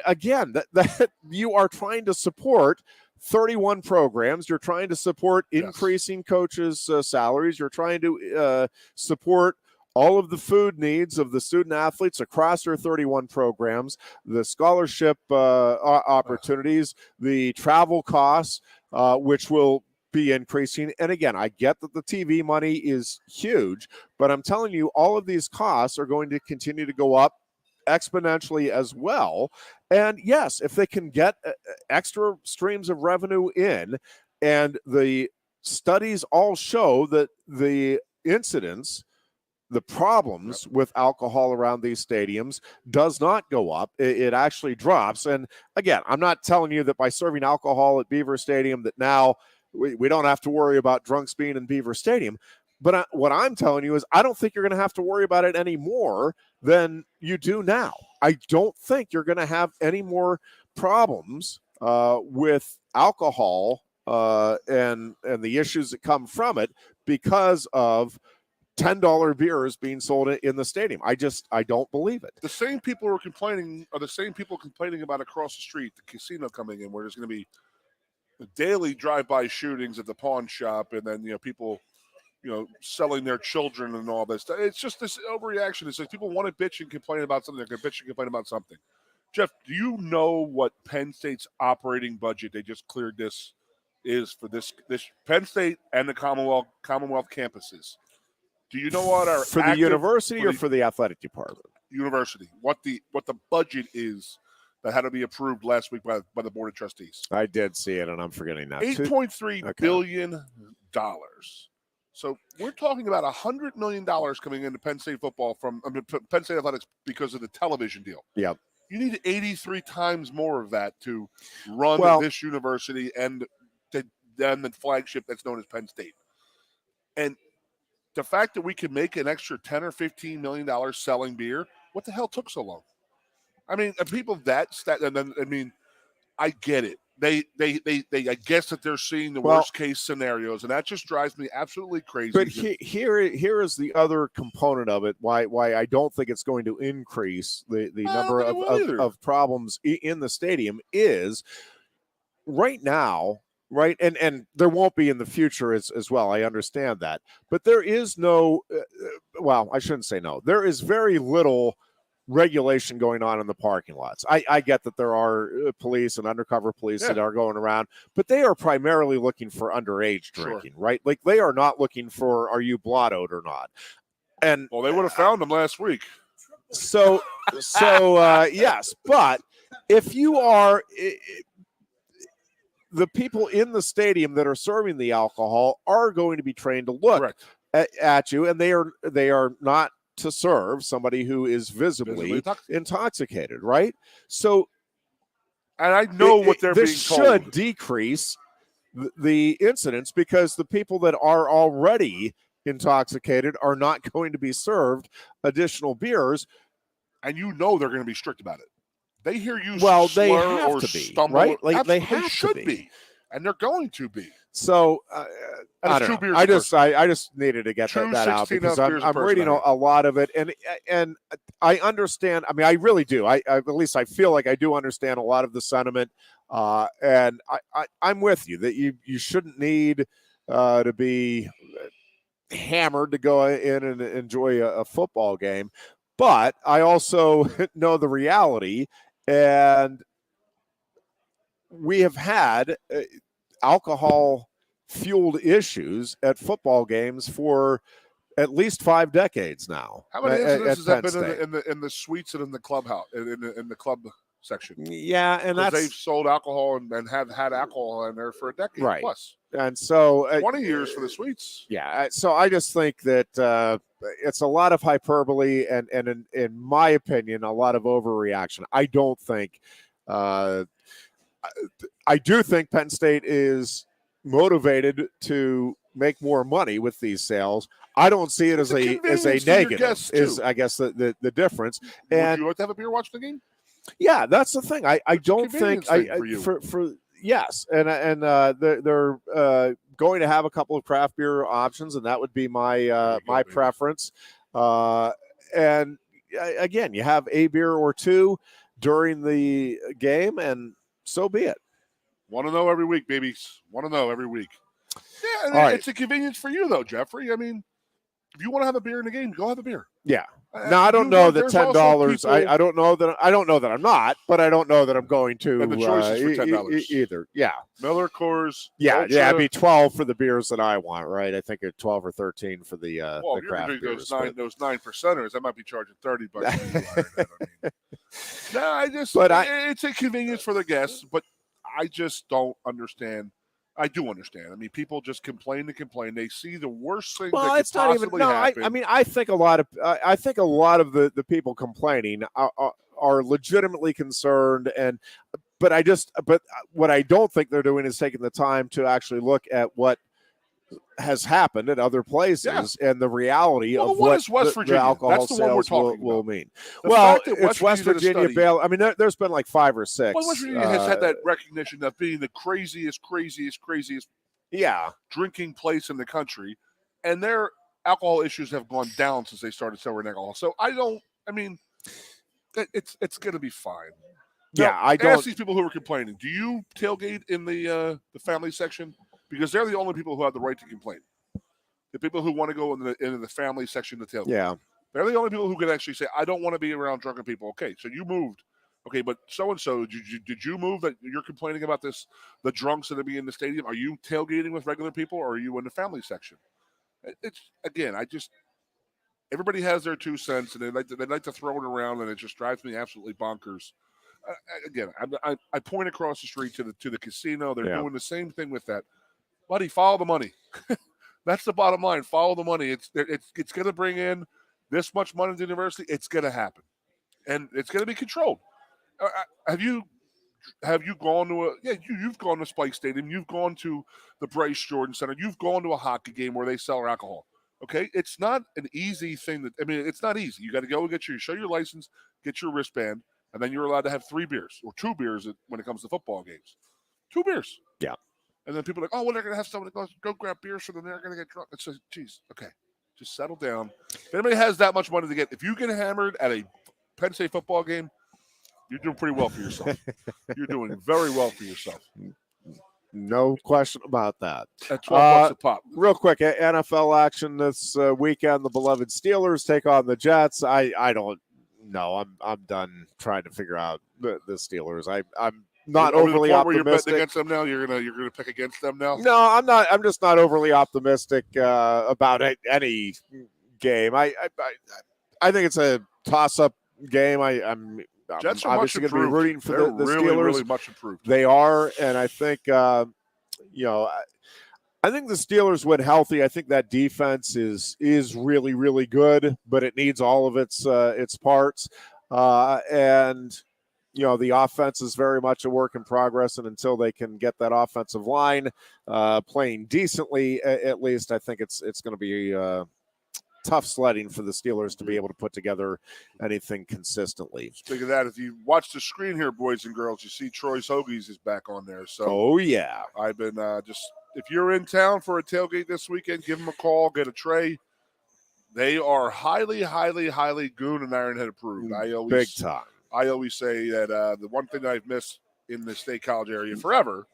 again, that you are trying to support 31 programs. You're trying to support increasing coaches' salaries. You're trying to support all of the food needs of the student athletes across their 31 programs, the scholarship opportunities, the travel costs, which will be increasing. And again, I get that the TV money is huge, but I'm telling you, all of these costs are going to continue to go up exponentially as well. And yes, if they can get extra streams of revenue in, and the studies all show that the incidents, the problems with alcohol around these stadiums does not go up. It actually drops. And again, I'm not telling you that by serving alcohol at Beaver Stadium that now we don't have to worry about drunks being in Beaver Stadium. But what I'm telling you is I don't think you're going to have to worry about it any more than you do now. I don't think you're going to have any more problems with alcohol and the issues that come from it because of $10 beers being sold in the stadium. I don't believe it. The same people who are complaining are the same people complaining about across the street, the casino coming in, where there's going to be daily drive-by shootings at the pawn shop, and then people selling their children and all this. It's just this overreaction. It's like people want to bitch and complain about something. They're going to bitch and complain about something. Jeff, do you know what Penn State's operating budget, they just cleared this, is for this Penn State and the Commonwealth campuses? Do you know what our for the university or for the athletic department? University. What the budget is that had to be approved last week by the Board of Trustees? I did see it, and I'm forgetting that. $8.3 billion. So we're talking about $100 million coming into Penn State football from Penn State athletics because of the television deal. Yep. You need 83 times more of that to run this university and then the flagship that's known as Penn State. And the fact that we can make an extra $10 or $15 million selling beer, what the hell took so long? I mean, people I get it. They I guess that they're seeing the worst case scenarios, and that just drives me absolutely crazy. But here is the other component of it. Why I don't think it's going to increase the number of problems in the stadium is right now. Right. And there won't be in the future as well. I understand that. But there is no I shouldn't say no. There is very little regulation going on in the parking lots. I get that there are police and undercover police that are going around, but they are primarily looking for underage drinking, right? Like they are not looking for, are you blottoed or not? And they would have found them last week. So yes, but if you are the people in the stadium that are serving the alcohol are going to be trained to look at you, and they are not to serve somebody who is visibly intoxicated, right? So, and I know what they're being told. This should decrease the incidents because the people that are already intoxicated are not going to be served additional beers. And they're going to be strict about it. They hear you slur they have or to be, stumble, right? Like they should be, and they're going to be. So I don't know. I just needed to get that out because I'm reading a lot of it, and I understand. I mean, I really do. I at least I feel like I do understand a lot of the sentiment, and I'm with you that you shouldn't need to be hammered to go in and enjoy a football game, but I also know the reality, and we have had alcohol-fueled issues at football games for at least 5 decades now. How many incidents have been in the suites and in the clubhouse, in the club section? Yeah, and they've sold alcohol and have had alcohol in there for a decade plus. And so 20 years for the suites. Yeah, so I just think that it's a lot of hyperbole and in my opinion, a lot of overreaction. I don't think I do think Penn State is motivated to make more money with these sales. I don't see it as a negative. Is I guess the difference. And would you like to have a beer watching the game? Yeah, that's the thing. I don't think for yes, and they're going to have a couple of craft beer options, and that would be my my preference. And again, you have a beer or two during the game, and so be it. Want to know every week, babies. Want to know every week. Yeah, and it's a convenience for you, though, Jeffrey. I mean, if you want to have a beer in the game, go have a beer. Yeah. Now I don't know that $10. I don't know that I'm not, but I don't know that I'm going to. And the choices for $10 either. Yeah. Miller, Coors. Yeah, Ultra. yeah. It'd be 12 for the beers that I want, right? I think it's 12 or 13 for the well, the craft you're beers. Those 9%ers. I might be charging $30. It's a convenience for the guests, but I just don't understand. I do understand. I mean, people just complain to complain. They see the worst thing that could possibly happen. I mean, I think a lot of the people complaining are legitimately concerned, but what I don't think they're doing is taking the time to actually look at what has happened at other places and the reality of what West Virginia? The alcohol That's the one we're sales talking will about. mean. Well, it's West Virginia, Baylor. I mean, there's been like 5 or 6. Well, West Virginia has had that recognition of being the craziest drinking place in the country, and their alcohol issues have gone down since they started selling alcohol. So it's going to be fine. Yeah, now, I don't ask these people who are complaining. Do you tailgate in the family section? Because they're the only people who have the right to complain. The people who want to go into the family section to tailgate. Yeah. They're the only people who can actually say, I don't want to be around drunken people. Okay, so you moved. Okay, but so-and-so, did you move that you're complaining about this, the drunks that are being in the stadium? Are you tailgating with regular people, or are you in the family section? Everybody has their 2 cents, and they like to throw it around, and it just drives me absolutely bonkers. I point across the street to the casino. They're doing the same thing with that. Buddy, follow the money. That's the bottom line. Follow the money. It's going to bring in this much money to the university. It's going to happen, and it's going to be controlled. Have you gone to you've gone to Spike Stadium. You've gone to the Bryce Jordan Center. You've gone to a hockey game where they sell alcohol. Okay, it's not an easy thing. It's not easy. You got to go and show your license, get your wristband, and then you're allowed to have 3 beers or 2 beers when it comes to football games. 2 beers. Yeah. And then people are like, oh, well, they're going to have someone go grab beers from them. They're going to get drunk. It's just, geez, okay, just settle down. If anybody has that much money to get, if you get hammered at a Penn State football game, you're doing pretty well for yourself. You're doing very well for yourself. No question about that. At $12 a pop. Real quick, NFL action this weekend. The beloved Steelers take on the Jets. I don't know. I'm done trying to figure out the Steelers. I'm not overly optimistic. Where you're betting against them now, you're gonna pick against them now. No, I'm not. I'm just not overly optimistic about any game. I think it's a toss-up game. I'm Jets are obviously going to be rooting for the really, Steelers. Really much improved. They are, and I think I think the Steelers when healthy. I think that defense is really, really good, but it needs all of its parts. And the offense is very much a work in progress, and until they can get that offensive line playing decently, at least, I think it's going to be tough sledding for the Steelers to be able to put together anything consistently. Speaking of that, if you watch the screen here, boys and girls, you see Troy's Hoagies is back on there. So, oh yeah, I've been if you're in town for a tailgate this weekend, give them a call, get a tray. They are highly, highly, highly Goon and Ironhead approved. Big time. I always say that the one thing that I've missed in the State College area forever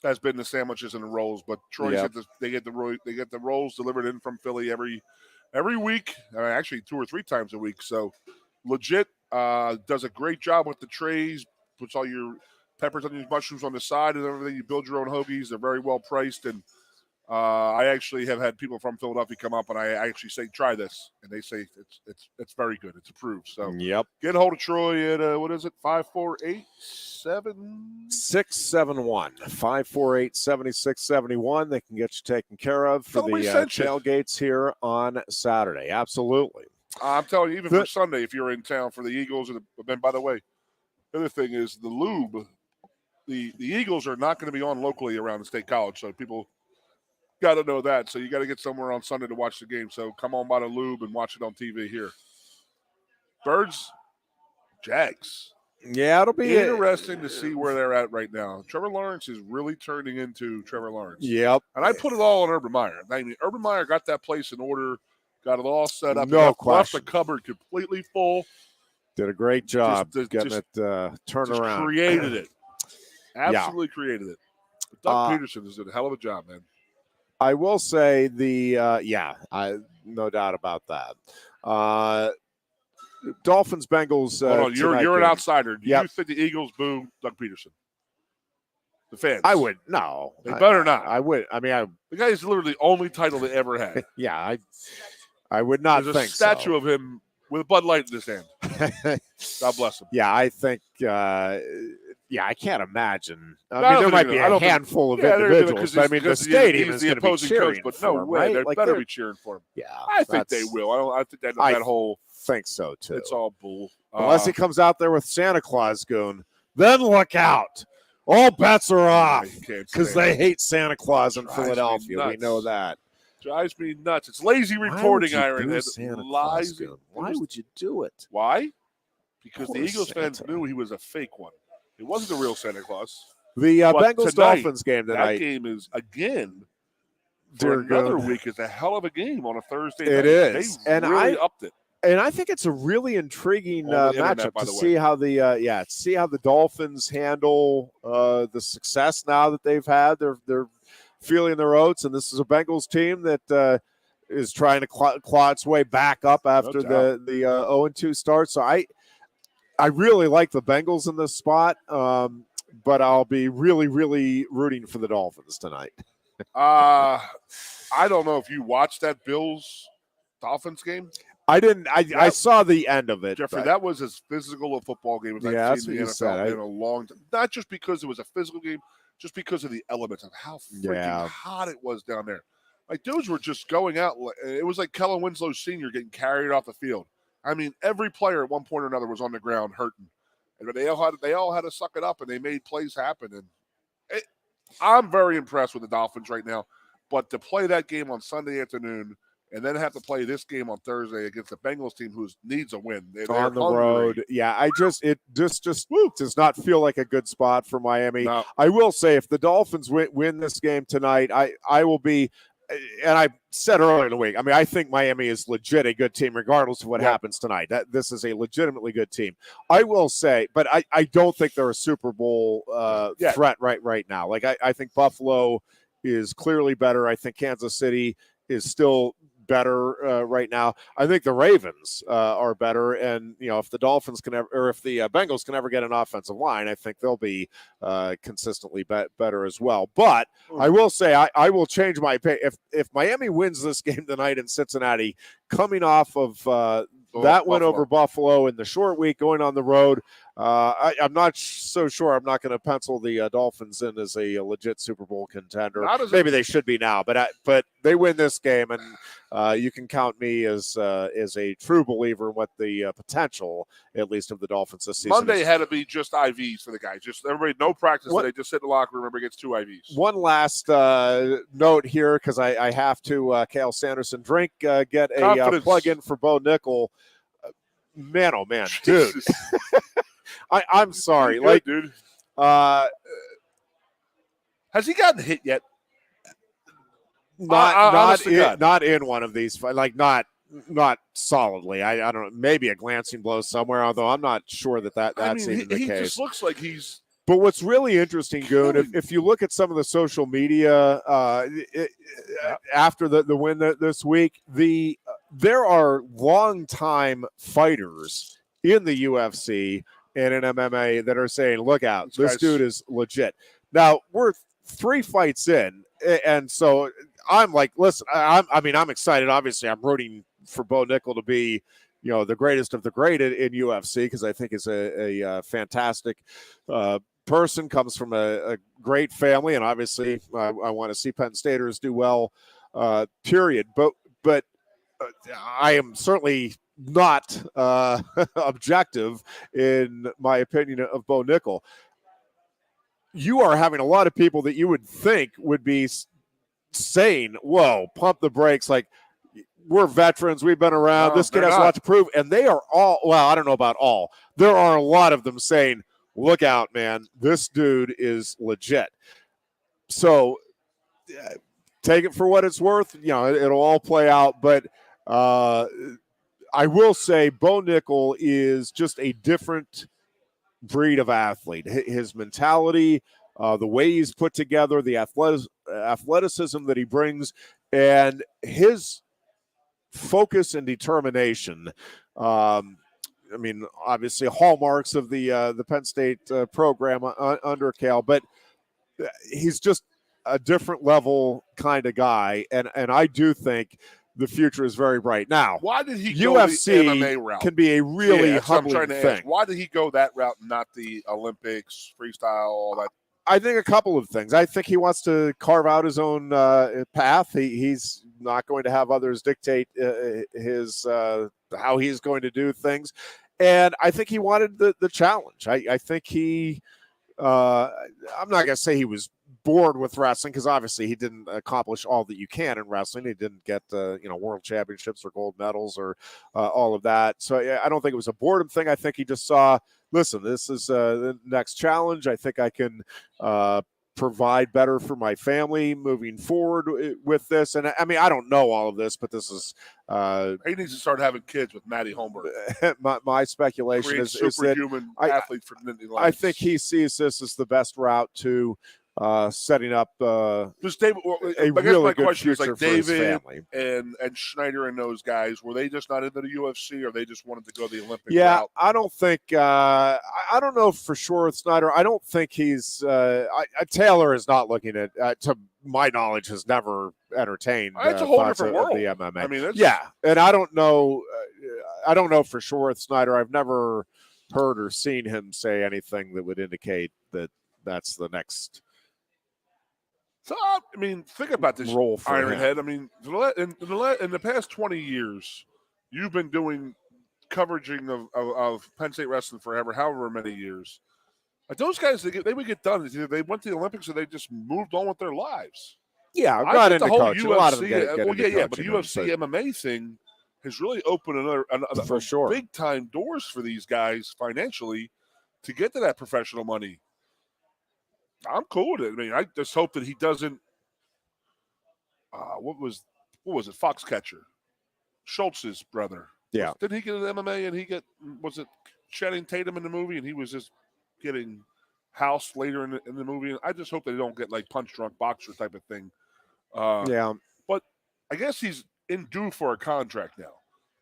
has been the sandwiches and the rolls. But Troy said they get the rolls delivered in from Philly every week, actually 2 or 3 times a week. So legit, does a great job with the trays, puts all your peppers, onions, mushrooms on the side and everything. You build your own hoagies. They're very well priced. And I actually have had people from Philadelphia come up and I actually say, try this. And they say it's very good. It's approved. So get a hold of Troy at, what is it? 548-671. 548-7671. They can get you taken care of for the tailgates here on Saturday. Absolutely. I'm telling you, even for Sunday, if you're in town for the Eagles. And then, by the way, the other thing is the lube. The Eagles are not going to be on locally around the State College. So people Got to know that. So you got to get somewhere on Sunday to watch the game. So come on by the Lube and watch it on TV here. Birds, Jags. Yeah, it'll be interesting to see where they're at right now. Trevor Lawrence is really turning into Trevor Lawrence. Yep. And I put it all on Urban Meyer. I mean, Urban Meyer got that place in order, got it all set up. No left question. the cupboard completely full. Did a great job getting it turned just around. Created it. Absolutely created it. But Doug Peterson has done a hell of a job, man. I will say no doubt about that. Dolphins, Bengals. Hold on, you're an outsider. Do you think the Eagles boo Doug Peterson? The fans. I would. No. They better not. I would. I mean, the guy is literally the only title they ever had. Yeah, I would not There's think a statue of him with a Bud Light in his hand. God bless him. Yeah, I think I can't imagine. I mean, there might be a handful of individuals, but I mean, the stadium is the opposing coach, but no way. They better be cheering for him. Yeah, I think they will. I think that whole think so too. It's all bull. Unless he comes out there with Santa Claus goon, then look out. All bets are off because they hate Santa Claus in Philadelphia. We know that. Drives me nuts. It's lazy reporting, Ironhead. Why would you do it? Why? Because the Eagles fans knew he was a fake one. It wasn't the real Santa Claus. The Bengals-Dolphins game tonight. That game is, again, for another week, is a hell of a game on a Thursday night. It is. They really upped it. And I think it's a really intriguing matchup to see how the Dolphins handle the success now that they've had. They're feeling their oats, and this is a Bengals team that is trying to claw its way back up after the 0-2 start. So I really like the Bengals in this spot, but I'll be really, really rooting for the Dolphins tonight. I don't know if you watched that Bills-Dolphins game. I didn't. I saw the end of it. Jeffrey, that was as physical a football game as I've seen in the NFL in a long time. Not just because it was a physical game, just because of the elements of how freaking hot it was down there. Like, dudes were just going out. It was like Kellen Winslow Sr. getting carried off the field. I mean, every player at one point or another was on the ground hurting. And they all had to suck it up, and they made plays happen. And I'm very impressed with the Dolphins right now. But to play that game on Sunday afternoon and then have to play this game on Thursday against the Bengals team who needs a win. They're on the hungry. Road. Yeah, it just does not feel like a good spot for Miami. No. I will say if the Dolphins win this game tonight, I will be – and I said earlier in the week, I mean, I think Miami is legit a good team regardless of what happens tonight. This is a legitimately good team. I will say, but I don't think they're a Super Bowl threat right now. Like, I think Buffalo is clearly better. I think Kansas City is still better right now. I think the Ravens are better, and if the Dolphins can ever, or if the Bengals can ever get an offensive line, I think they'll be consistently better as well. But I will say I will change my opinion if Miami wins this game tonight in Cincinnati, coming off of that win over Buffalo in the short week, going on the road. I'm not so sure. I'm not going to pencil the Dolphins in as a legit Super Bowl contender. Maybe they should be now, but they win this game, and you can count me as a true believer in what the potential, at least, of the Dolphins this season. Monday had to be just IVs for the guys. Just everybody, no practice. They just sit in the locker room. Everybody gets 2 IVs. One last note here, because I have to. Kale Sanderson drink get a plug-in for Bo Nickel. Man, oh man, dude. I'm sorry. Good, dude. Has he gotten hit yet? Not in one of these. Like not solidly. I don't know. Maybe a glancing blow somewhere. Although I'm not sure that's even the case. He just looks like he's. But what's really interesting, Goon, if you look at some of the social media after the win this week, there are longtime fighters in the UFC and in MMA that are saying, look out, this dude is legit. Now, we're 3 fights in, and so I'm like, listen, I'm excited. Obviously, I'm rooting for Bo Nickel to be, the greatest of the great in UFC, because I think is a fantastic person, comes from a great family, and obviously I want to see Penn Staters do well, period. But I am certainly not objective in my opinion of Bo Nickel. You are having a lot of people that you would think would be saying, whoa, pump the brakes. Like, we're veterans. We've been around. This kid has a lot to prove. And they are all, well, I don't know about all. There are a lot of them saying, look out, man. This dude is legit. So take it for what it's worth. You know, it'll all play out. But I will say Bo Nickel is just a different breed of athlete. His mentality, the way he's put together, the athleticism that he brings, and his focus and determination. I mean, obviously hallmarks of the Penn State program under Cal, but he's just a different level kind of guy, and I do think the future is very bright. Now, why did he UFC go the MMA route? Can be a really humbling thing. Why did he go that route, not the Olympics, freestyle, all that? I think a couple of things. I think he wants to carve out his own path. He's not going to have others dictate his how he's going to do things. And I think he wanted the challenge. I think he I'm not going to say he was bored with wrestling, because obviously he didn't accomplish all that you can in wrestling. He didn't get world championships or gold medals or all of that. So I don't think it was a boredom thing. I think he just saw, listen, this is the next challenge. I think I can provide better for my family moving forward with this. And I mean, I don't know all of this, but this is he needs to start having kids with Maddie Holmberg. my speculation is superhuman athlete for Nittany Lions. I think he sees this as the best route to setting up a really good future for his family. And Schneider and those guys, were they just not into the UFC, or they just wanted to go the Olympic route? I don't think I don't know for sure with Snyder. I don't think he's Taylor is not looking at to my knowledge, has never entertained it's a whole different world. The MMA. I mean, and I don't know for sure with Snyder. I've never heard or seen him say anything that would indicate that that's the next. So, I mean, think about this role for Ironhead. I mean, in the past 20 years, you've been doing coveraging of Penn State wrestling forever, however many years. Like, those guys, they would get done. Either they went to the Olympics or they just moved on with their lives. Yeah, I've got into coaching. UFC, a lot of them get but the coaching, UFC MMA thing has really opened another for sure big-time doors for these guys financially to get to that professional money. I'm cool with it. I mean, I just hope that he doesn't. What was it? Foxcatcher, Schultz's brother. Yeah. Didn't he get an MMA and was it Channing Tatum in the movie, and he was just getting housed later in the movie? And I just hope they don't get like punch drunk boxer type of thing. But I guess he's due for a contract now.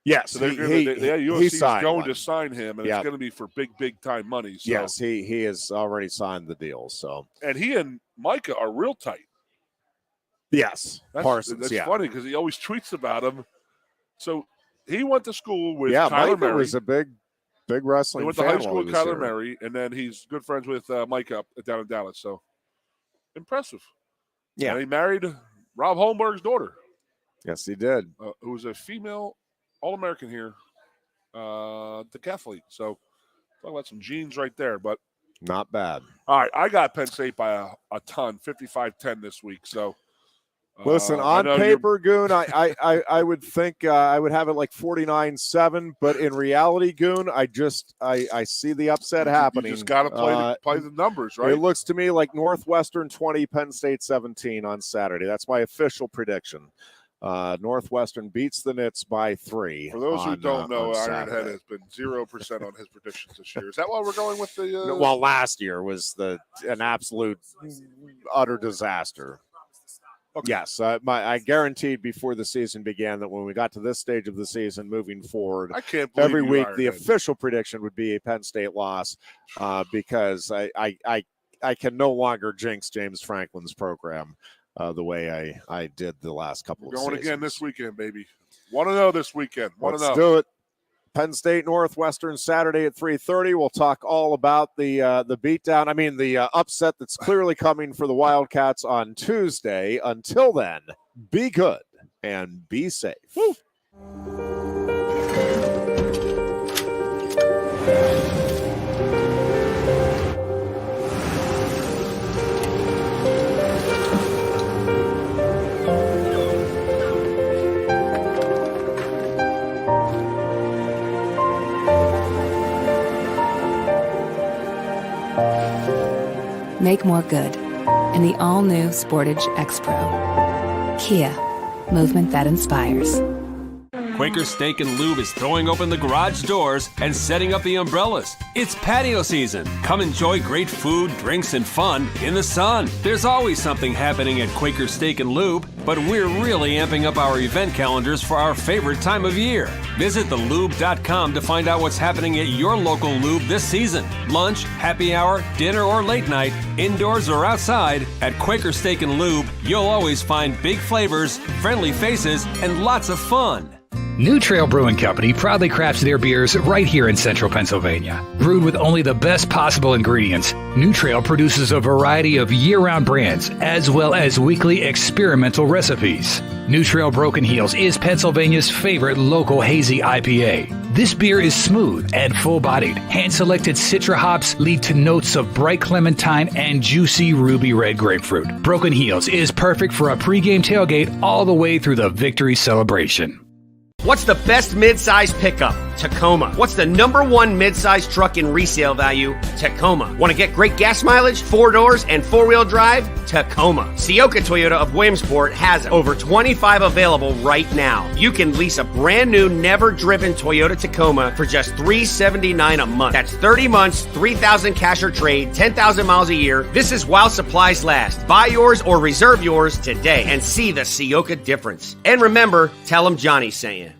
Yes, so the UFC is going to sign him, and it's going to be for big time money. So. Yes, he has already signed the deal. So, and he and Micah are real tight. Yes, Parsons. That's funny because he always tweets about him. So he went to school with Kyler Micah Murray. Was a big wrestling. He went to high school with Kyler Murray, and then he's good friends with Micah down in Dallas. So impressive. Yeah, and he married Rob Holmberg's daughter. Yes, he did. Who was a female All-American here, decathlete. So talk about some genes right there, but not bad. All right, I got Penn State by a ton, 55-10 this week. So listen, on paper, Goon, I would think I would have it like 49-7, but in reality, Goon, I see the upset happening. You just got to play the numbers, right? It looks to me like Northwestern 20, Penn State 17 on Saturday. That's my official prediction. Northwestern beats the Nits by 3. For those who don't know, Ironhead has been 0% on his predictions this year. Is that why we're going with the? Well, last year was an absolute utter disaster. Okay. Yes, I guaranteed before the season began that when we got to this stage of the season, moving forward, I can't believe every week Ironhead. The official prediction would be a Penn State loss because I can no longer jinx James Franklin's program. The way I did the last couple of seasons. Going again this weekend, baby. Want to know this weekend. Let's do it. Penn State Northwestern Saturday at 3:30. We'll talk all about the beatdown. I mean, the upset that's clearly coming for the Wildcats on Tuesday. Until then, be good and be safe. Woo. Make more good in the all-new Sportage X-Pro. Kia, movement that inspires. Quaker Steak and Lube is throwing open the garage doors and setting up the umbrellas. It's patio season. Come enjoy great food, drinks, and fun in the sun. There's always something happening at Quaker Steak and Lube, but we're really amping up our event calendars for our favorite time of year. Visit thelube.com to find out what's happening at your local lube this season. Lunch, happy hour, dinner, or late night, indoors or outside, at Quaker Steak and Lube, you'll always find big flavors, friendly faces, and lots of fun. New Trail Brewing Company proudly crafts their beers right here in central Pennsylvania. Brewed with only the best possible ingredients, New Trail produces a variety of year-round brands as well as weekly experimental recipes. New Trail Broken Heels is Pennsylvania's favorite local hazy IPA. This beer is smooth and full-bodied. Hand-selected Citra hops lead to notes of bright clementine and juicy ruby red grapefruit. Broken Heels is perfect for a pregame tailgate all the way through the victory celebration. What's the best mid-size pickup? Tacoma. What's the #1 mid-size truck in resale value? Tacoma. Want to get great gas mileage, 4 doors, and 4-wheel drive? Tacoma. Seoka Toyota of Williamsport has over 25 available right now. You can lease a brand new, never-driven Toyota Tacoma for just $379 a month. That's 30 months, $3,000 cash or trade, 10,000 miles a year. This is while supplies last. Buy yours or reserve yours today and see the Seoka difference. And remember, tell them Johnny sent you.